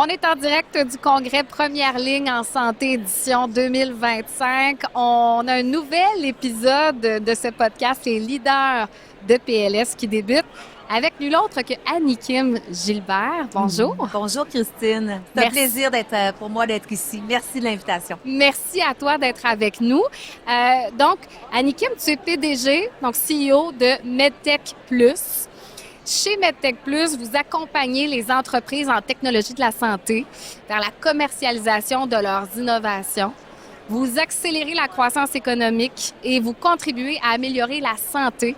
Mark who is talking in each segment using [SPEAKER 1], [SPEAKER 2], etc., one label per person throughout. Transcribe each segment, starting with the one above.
[SPEAKER 1] On est en direct du congrès Première Ligne en santé édition 2025. On a un nouvel épisode de ce podcast, les leaders de PLS qui débute avec nul autre que Annie Kim Gilbert. Bonjour.
[SPEAKER 2] Bonjour Christine. C'est un
[SPEAKER 1] Merci.
[SPEAKER 2] plaisir pour moi d'être ici. Merci de l'invitation.
[SPEAKER 1] Merci à toi d'être avec nous. Donc, Annie Kim, tu es PDG, donc CEO de MedTech Plus. Chez MedTech Plus, vous accompagnez les entreprises en technologie de la santé vers la commercialisation de leurs innovations. Vous accélérez la croissance économique et vous contribuez à améliorer la santé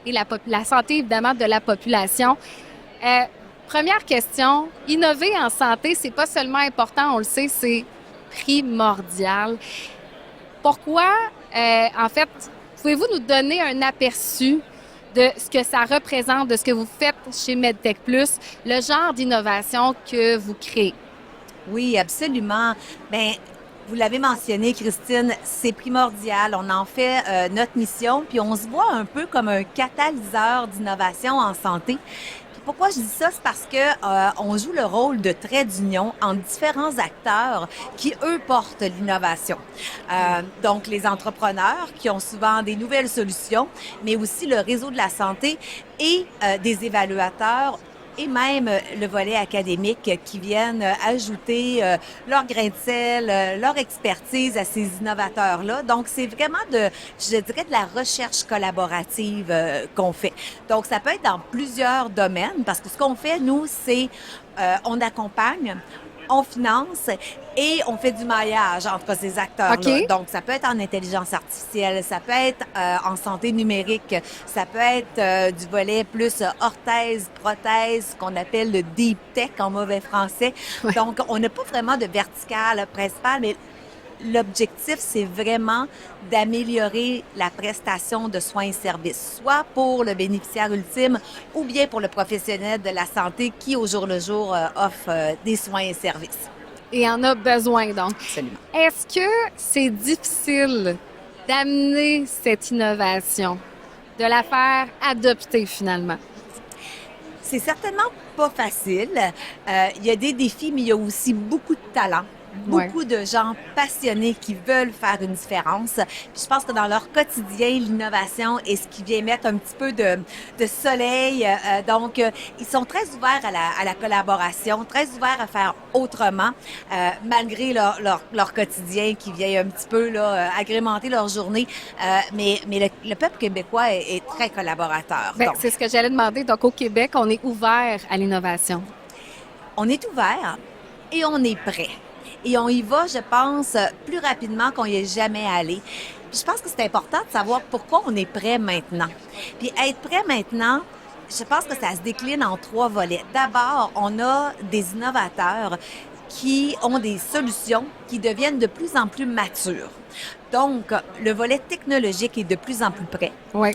[SPEAKER 1] et la santé, évidemment, de la population. Première question, innover en santé, c'est pas seulement important, on le sait, c'est primordial. Pourquoi, en fait, pouvez-vous nous donner un aperçu de ce que ça représente, de ce que vous faites chez MedTech Plus, le genre d'innovation que vous créez?
[SPEAKER 2] Oui, absolument. Bien, vous l'avez mentionné, Christine, c'est primordial. On en fait notre mission, puis on se voit un peu comme un catalyseur d'innovation en santé. Puis pourquoi je dis ça? C'est parce que on joue le rôle de trait d'union entre différents acteurs qui, eux, portent l'innovation. Donc, les entrepreneurs qui ont souvent des nouvelles solutions, mais aussi le réseau de la santé et des évaluateurs et même le volet académique qui viennent ajouter leur grain de sel, leur expertise à ces innovateurs-là. Donc, c'est vraiment je dirais, de la recherche collaborative qu'on fait. Donc, ça peut être dans plusieurs domaines parce que ce qu'on fait, nous, c'est on accompagne, on finance et on fait du maillage entre ces acteurs-là.
[SPEAKER 1] OK.
[SPEAKER 2] Donc, ça peut être en intelligence artificielle, ça peut être en santé numérique, ça peut être du volet plus orthèse, prothèse, qu'on appelle le deep tech en mauvais français.
[SPEAKER 1] Ouais.
[SPEAKER 2] Donc, on n'a pas vraiment de verticale principale, mais l'objectif, c'est vraiment d'améliorer la prestation de soins et services, soit pour le bénéficiaire ultime ou bien pour le professionnel de la santé qui, au jour le jour, offre des soins et services.
[SPEAKER 1] Et en a besoin, donc.
[SPEAKER 2] Absolument.
[SPEAKER 1] Est-ce que c'est difficile d'amener cette innovation, de la faire adopter finalement?
[SPEAKER 2] C'est certainement pas facile. Il y a des défis, mais il y a aussi beaucoup de talent. Beaucoup de gens passionnés qui veulent faire une différence. Puis je pense que dans leur quotidien, l'innovation est ce qui vient mettre un petit peu de soleil. Donc, ils sont très ouverts à la collaboration, très ouverts à faire autrement, malgré leur quotidien qui vient un petit peu là, agrémenter leur journée. Mais le peuple québécois est très collaborateur.
[SPEAKER 1] Bien,
[SPEAKER 2] Donc,
[SPEAKER 1] c'est ce que j'allais demander. Donc, au Québec, on est ouvert à l'innovation.
[SPEAKER 2] on est ouvert et on est prêt. Et on y va, je pense, plus rapidement qu'on y est jamais allé. Puis je pense que c'est important de savoir pourquoi on est prêt maintenant. Puis être prêt maintenant, je pense que ça se décline en 3 volets. D'abord, on a des innovateurs qui ont des solutions qui deviennent de plus en plus matures. Donc, le volet technologique est de plus en plus prêt.
[SPEAKER 1] Oui.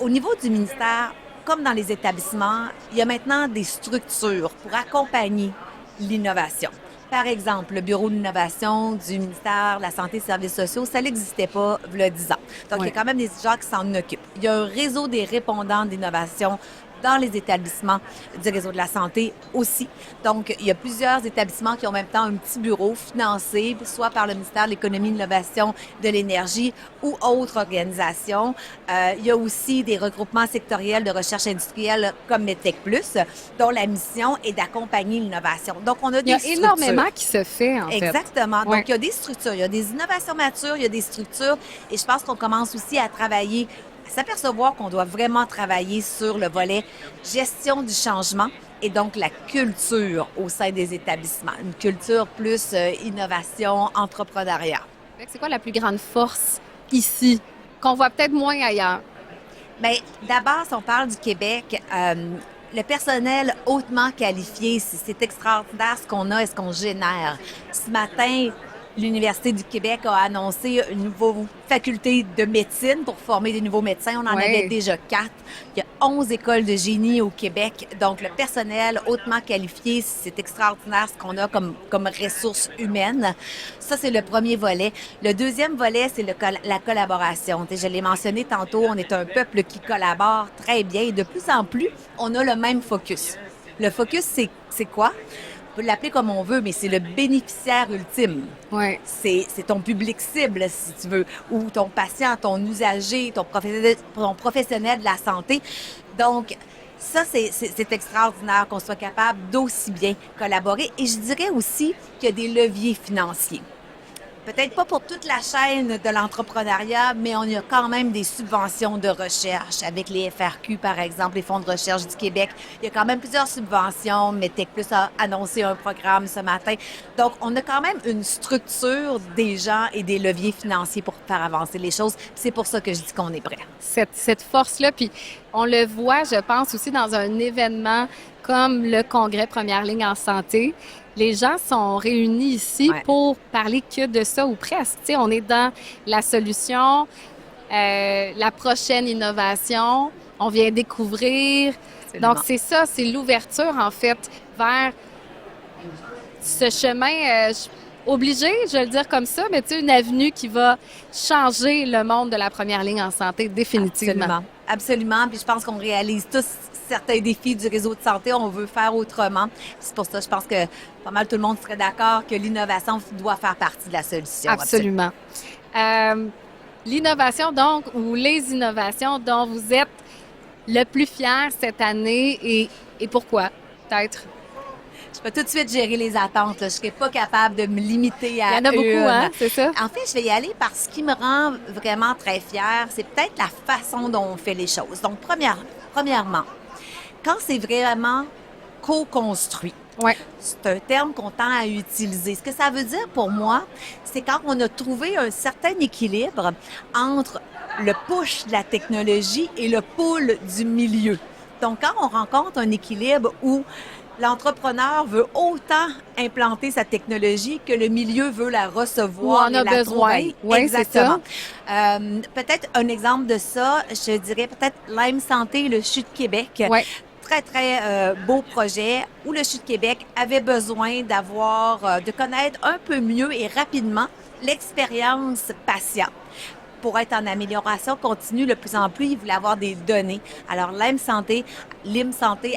[SPEAKER 2] Au niveau du ministère, comme dans les établissements, il y a maintenant des structures pour accompagner l'innovation. Par exemple, le bureau d'innovation du ministère de la Santé et des Services sociaux, ça n'existait pas il y a 10 ans. Donc, il y a quand même des gens qui s'en occupent. Il y a un réseau des répondants d'innovation dans les établissements du réseau de la santé aussi. Donc, il y a plusieurs établissements qui ont en même temps un petit bureau financé, soit par le ministère de l'Économie, de l'Innovation, de l'Énergie ou autres organisations. Il y a aussi des regroupements sectoriels de recherche industrielle comme MedTech Plus, dont la mission est d'accompagner l'innovation. Donc, on a des structures.
[SPEAKER 1] Il y a énormément qui se fait, en fait.
[SPEAKER 2] Exactement.
[SPEAKER 1] Ouais.
[SPEAKER 2] Donc, il y a des structures, il y a des innovations matures, il y a des structures et je pense qu'on commence aussi à travailler s'apercevoir qu'on doit vraiment travailler sur le volet gestion du changement et donc la culture au sein des établissements. Une culture plus innovation, entrepreneuriat.
[SPEAKER 1] C'est quoi la plus grande force ici, qu'on voit peut-être moins ailleurs?
[SPEAKER 2] Bien, d'abord, si on parle du Québec, le personnel hautement qualifié, c'est extraordinaire ce qu'on a et ce qu'on génère. Ce matin, l'Université du Québec a annoncé une nouvelle faculté de médecine pour former des nouveaux médecins. On en avait déjà 4. Il y a 11 écoles de génie au Québec. Donc, le personnel hautement qualifié, c'est extraordinaire ce qu'on a comme ressources humaines. Ça, c'est le premier volet. Le deuxième volet, c'est la collaboration. Je l'ai mentionné tantôt, on est un peuple qui collabore très bien et de plus en plus, on a le même focus. Le focus, c'est quoi? peut l'appeler comme on veut, mais c'est le bénéficiaire ultime.
[SPEAKER 1] Oui.
[SPEAKER 2] C'est ton public cible, si tu veux, ou ton patient, ton usager, ton professionnel de la santé. Donc, ça, c'est extraordinaire qu'on soit capable d'aussi bien collaborer. Et je dirais aussi qu'il y a des leviers financiers. Peut-être pas pour toute la chaîne de l'entrepreneuriat, mais on a quand même des subventions de recherche avec les FRQ, par exemple, les fonds de recherche du Québec. Il y a quand même plusieurs subventions. Medtech Plus a annoncé un programme ce matin. Donc, on a quand même une structure des gens et des leviers financiers pour faire avancer les choses. C'est pour ça que je dis qu'on est prêt.
[SPEAKER 1] Cette force-là, puis on le voit, je pense, aussi dans un événement comme le Congrès Première Ligne en santé. Les gens sont réunis ici pour parler que de ça ou presque. Tu sais, on est dans la solution, la prochaine innovation, on vient découvrir.
[SPEAKER 2] Absolument.
[SPEAKER 1] Donc, c'est ça, c'est l'ouverture, en fait, vers ce chemin obligé, je vais le dire comme ça, mais tu sais, une avenue qui va changer le monde de la première ligne en santé, définitivement.
[SPEAKER 2] Absolument. Absolument. Puis je pense qu'on réalise tous certains défis du réseau de santé. On veut faire autrement. C'est pour ça, je pense que pas mal tout le monde serait d'accord que l'innovation doit faire partie de la solution.
[SPEAKER 1] Absolument. L'innovation, donc, ou les innovations dont vous êtes le plus fier cette année et pourquoi, peut-être?
[SPEAKER 2] Je peux tout de suite gérer les attentes. Là. Je ne serais pas capable de me limiter à
[SPEAKER 1] Il y en a beaucoup, hein? C'est ça?
[SPEAKER 2] En fait, je vais y aller parce que ce qui me rend vraiment très fière, c'est peut-être la façon dont on fait les choses. Donc, premièrement, quand c'est vraiment co-construit,
[SPEAKER 1] ouais.
[SPEAKER 2] C'est un terme qu'on tend à utiliser. Ce que ça veut dire pour moi, c'est quand on a trouvé un certain équilibre entre le push de la technologie et le pull du milieu. Donc, quand on rencontre un équilibre où l'entrepreneur veut autant implanter sa technologie que le milieu veut la recevoir
[SPEAKER 1] et la besoin.
[SPEAKER 2] Oui, exactement. Peut-être un exemple de ça, je dirais peut-être Lyme Santé et le CHU de Québec.
[SPEAKER 1] Ouais.
[SPEAKER 2] Très, très beau projet où le CHU de Québec avait besoin de connaître un peu mieux et rapidement l'expérience patient. Pour être en amélioration continue, de plus en plus, ils voulaient avoir des données. Alors, Lyme Santé,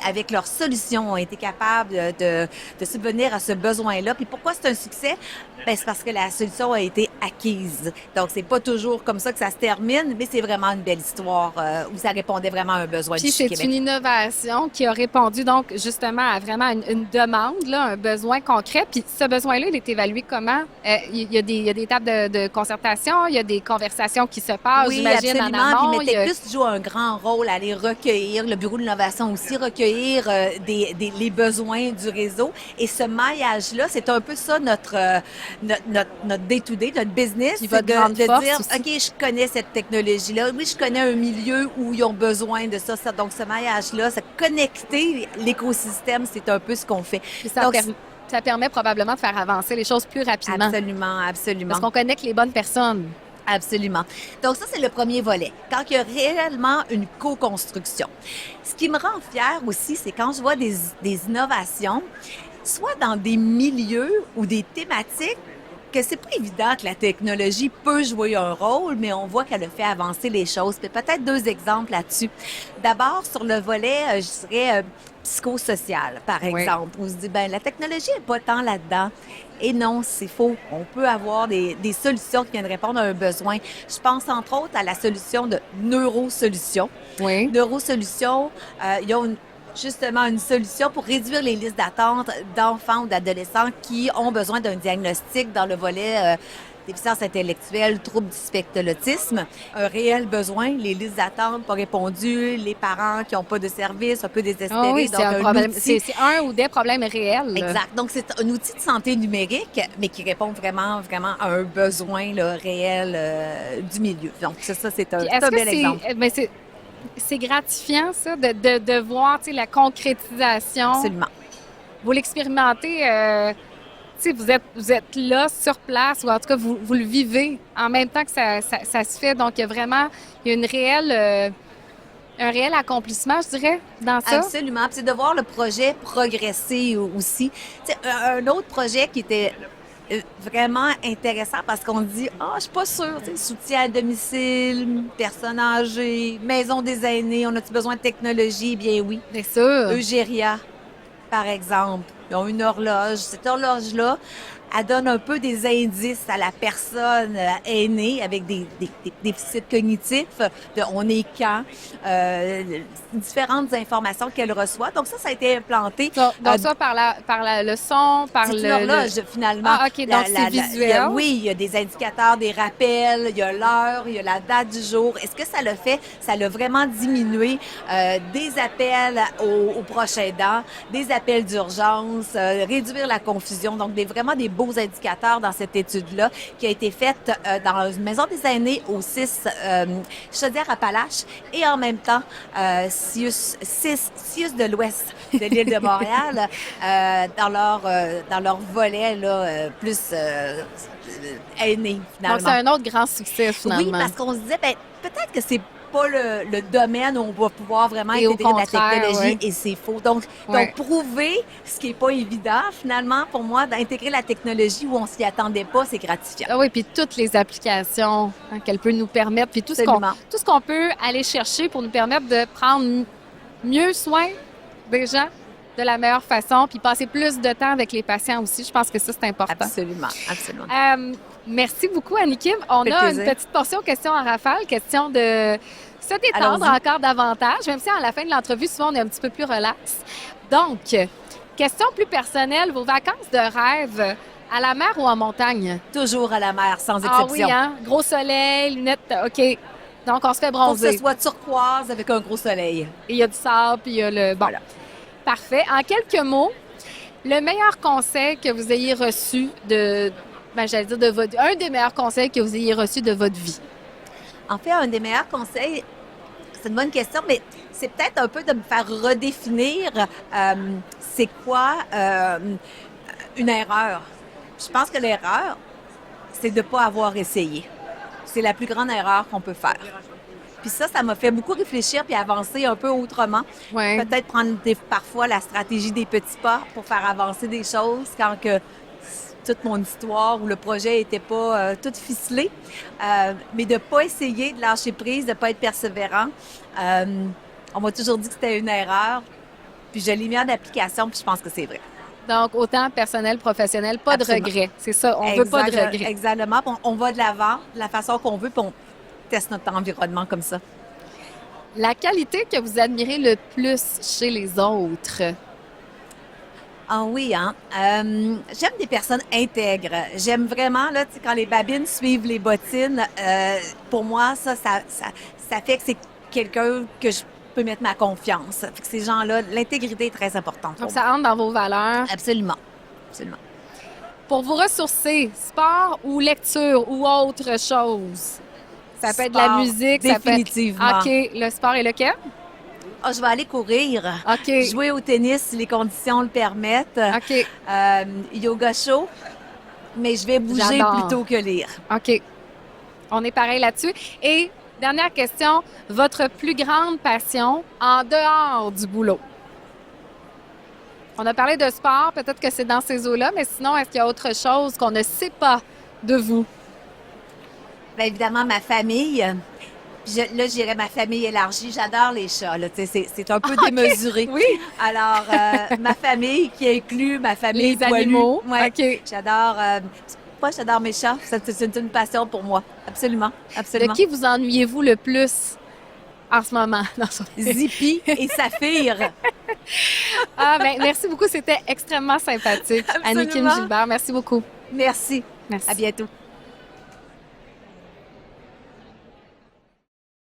[SPEAKER 2] avec leurs solutions, ont été capables de subvenir à ce besoin-là. Puis pourquoi c'est un succès? Bien, c'est parce que la solution a été acquise. Donc, c'est pas toujours comme ça que ça se termine, mais c'est vraiment une belle histoire où ça répondait vraiment à un besoin du Québec.
[SPEAKER 1] Puis c'est une innovation qui a répondu donc justement à vraiment une demande, là, un besoin concret. Puis ce besoin-là, il est évalué comment? Il y a des étapes de concertation, il y a des conversations qui se passent,
[SPEAKER 2] oui,
[SPEAKER 1] j'imagine,
[SPEAKER 2] absolument.
[SPEAKER 1] en amont.
[SPEAKER 2] Puis Medtech Plus joue un grand rôle à aller recueillir, le bureau de l'innovation aussi, recueillir les besoins du réseau. Et ce maillage-là, c'est un peu ça notre day-to-day, notre business.
[SPEAKER 1] Puis votre grande
[SPEAKER 2] de
[SPEAKER 1] force
[SPEAKER 2] dire,
[SPEAKER 1] aussi.
[SPEAKER 2] OK, je connais cette technologie-là. Oui, je connais un milieu où ils ont besoin de ça. Donc, ce maillage-là, ça connecter l'écosystème, c'est un peu ce qu'on fait.
[SPEAKER 1] Puis ça permet probablement de faire avancer les choses plus rapidement.
[SPEAKER 2] Absolument, absolument.
[SPEAKER 1] Parce qu'on connecte les bonnes personnes.
[SPEAKER 2] Absolument. Donc ça, c'est le premier volet, quand il y a réellement une co-construction. Ce qui me rend fière aussi, c'est quand je vois des innovations, soit dans des milieux ou des thématiques que c'est pas évident que la technologie peut jouer un rôle, mais on voit qu'elle a fait avancer les choses. Puis peut-être deux exemples là-dessus. D'abord, sur le volet, je dirais psychosocial, par exemple. On se dit, ben la technologie n'est pas tant là-dedans. Et non, c'est faux. On peut avoir des solutions qui viennent répondre à un besoin. Je pense entre autres à la solution de Neurosolutions.
[SPEAKER 1] Oui.
[SPEAKER 2] Neurosolutions, ils ont justement une solution pour réduire les listes d'attente d'enfants ou d'adolescents qui ont besoin d'un diagnostic dans le volet déficience intellectuelle, trouble du spectre de l'autisme. Un réel besoin, les listes d'attente pas répondues, les parents qui n'ont pas de service, un peu désespérés.
[SPEAKER 1] Oh oui,
[SPEAKER 2] donc,
[SPEAKER 1] c'est un problème.
[SPEAKER 2] Outil...
[SPEAKER 1] C'est un ou des problèmes réels. Là.
[SPEAKER 2] Exact. Donc, c'est un outil de santé numérique, mais qui répond vraiment, vraiment à un besoin là, réel du milieu. Donc, ça c'est un bel exemple.
[SPEAKER 1] Mais c'est gratifiant, ça, de voir la concrétisation.
[SPEAKER 2] Absolument.
[SPEAKER 1] Vous l'expérimentez, vous êtes là, sur place, ou en tout cas, vous le vivez en même temps que ça se fait. Donc, il y a un réel accomplissement, je dirais, dans ça.
[SPEAKER 2] Absolument. Puis c'est de voir le projet progresser aussi. T'sais, un autre projet qui était vraiment intéressant parce qu'on dit je suis pas sûre, soutien à domicile, personnes âgées, maison des aînés, on a-tu besoin de technologie? Bien oui.
[SPEAKER 1] Bien sûr.
[SPEAKER 2] Eugéria. par exemple, ils ont une horloge. Cette horloge-là, elle donne un peu des indices à la personne aînée avec des déficits cognitifs de on est quand, différentes informations qu'elle reçoit. Donc ça a été implanté.
[SPEAKER 1] Donc ça, le son, par
[SPEAKER 2] C'est
[SPEAKER 1] le...
[SPEAKER 2] une horloge, finalement.
[SPEAKER 1] Ah, OK, donc c'est visuel.
[SPEAKER 2] Oui, il y a des indicateurs, des rappels, il y a l'heure, il y a la date du jour. Et ce que ça l'a fait, ça l'a vraiment diminué des appels au proche aidant, des appels d'urgence, réduire la confusion. Donc, vraiment des beaux indicateurs dans cette étude-là qui a été faite dans une maison des aînés au 6 Chaudière-Appalaches et en même temps CIUS de l'Ouest de l'île de Montréal dans leur volet là, plus aîné, finalement.
[SPEAKER 1] Donc, c'est un autre grand succès, finalement.
[SPEAKER 2] Oui, parce qu'on se disait, ben, peut-être que c'est pas le domaine où on va pouvoir vraiment
[SPEAKER 1] Et au
[SPEAKER 2] intégrer la
[SPEAKER 1] contraire,
[SPEAKER 2] technologie,
[SPEAKER 1] oui.
[SPEAKER 2] et c'est faux. Donc prouver ce qui est pas évident, finalement, pour moi, d'intégrer la technologie où on s'y attendait pas, c'est gratifiant.
[SPEAKER 1] Ah oui, puis toutes les applications qu'elle peut nous permettre, puis tout ce qu'on peut aller chercher pour nous permettre de prendre mieux soin des gens de la meilleure façon, puis passer plus de temps avec les patients aussi. Je pense que ça, c'est important.
[SPEAKER 2] Absolument, absolument.
[SPEAKER 1] Merci beaucoup, Annie Kim. On a une petite portion questions en rafale, question de se détendre encore davantage, même si à la fin de l'entrevue, souvent, on est un petit peu plus relax. Donc, question plus personnelle, vos vacances de rêve, à la mer ou en montagne?
[SPEAKER 2] Toujours à la mer, sans exception.
[SPEAKER 1] Ah oui, hein? Gros soleil, lunettes, OK. Donc, on se fait bronzer.
[SPEAKER 2] Faut que ce soit turquoise avec un gros soleil.
[SPEAKER 1] Et il y a du sable, puis il y a le... Bon, voilà. Parfait. En quelques mots, le meilleur conseil que vous ayez reçu un des meilleurs conseils que vous ayez reçu de votre vie?
[SPEAKER 2] En fait, un des meilleurs conseils, c'est une bonne question, mais c'est peut-être un peu de me faire redéfinir c'est quoi une erreur. Je pense que l'erreur, c'est de ne pas avoir essayé. C'est la plus grande erreur qu'on peut faire. Puis ça m'a fait beaucoup réfléchir puis avancer un peu autrement.
[SPEAKER 1] Ouais.
[SPEAKER 2] Peut-être prendre parfois la stratégie des petits pas pour faire avancer des choses quand que toute mon histoire ou le projet n'était pas tout ficelé. Mais de ne pas essayer, de lâcher prise, de ne pas être persévérant. On m'a toujours dit que c'était une erreur. Puis je l'ai mis en application puis je pense que c'est vrai.
[SPEAKER 1] Donc, autant personnel, professionnel, pas de regret. C'est ça, on veut pas de regret.
[SPEAKER 2] Exactement. On va de l'avant, de la façon qu'on veut, puis on teste notre environnement comme ça.
[SPEAKER 1] La qualité que vous admirez le plus chez les autres?
[SPEAKER 2] Ah oui, hein? J'aime des personnes intègres. J'aime vraiment, là, quand les babines suivent les bottines, pour moi, ça fait que c'est quelqu'un que je peux mettre ma confiance. Fait que ces gens-là, l'intégrité est très importante.
[SPEAKER 1] Donc, ça entre dans vos valeurs?
[SPEAKER 2] Absolument. Absolument.
[SPEAKER 1] Pour vous ressourcer, sport ou lecture ou autre chose? Ça peut être de la musique,
[SPEAKER 2] définitivement.
[SPEAKER 1] Ça peut être... OK. Le sport est lequel?
[SPEAKER 2] Ah, je vais aller courir.
[SPEAKER 1] OK.
[SPEAKER 2] Jouer au tennis si les conditions le permettent.
[SPEAKER 1] OK.
[SPEAKER 2] Yoga chaud. Mais je vais bouger plutôt que lire.
[SPEAKER 1] OK. On est pareil là-dessus. Et dernière question, votre plus grande passion en dehors du boulot? On a parlé de sport, peut-être que c'est dans ces eaux-là, mais sinon, est-ce qu'il y a autre chose qu'on ne sait pas de vous?
[SPEAKER 2] Bien évidemment, ma famille. Là, je dirais ma famille élargie. J'adore les chats. Là. C'est un peu démesuré.
[SPEAKER 1] Oui.
[SPEAKER 2] Alors, ma famille qui inclut ma famille
[SPEAKER 1] les animaux.
[SPEAKER 2] Ouais.
[SPEAKER 1] OK.
[SPEAKER 2] J'adore mes chats. C'est une passion pour moi. Absolument. Absolument.
[SPEAKER 1] De qui vous ennuyez-vous le plus en ce moment?
[SPEAKER 2] Zippy et Saphir.
[SPEAKER 1] Merci beaucoup. C'était extrêmement sympathique.
[SPEAKER 2] Absolument.
[SPEAKER 1] Annie Kim Gilbert, merci beaucoup.
[SPEAKER 2] Merci.
[SPEAKER 1] Merci.
[SPEAKER 2] À bientôt.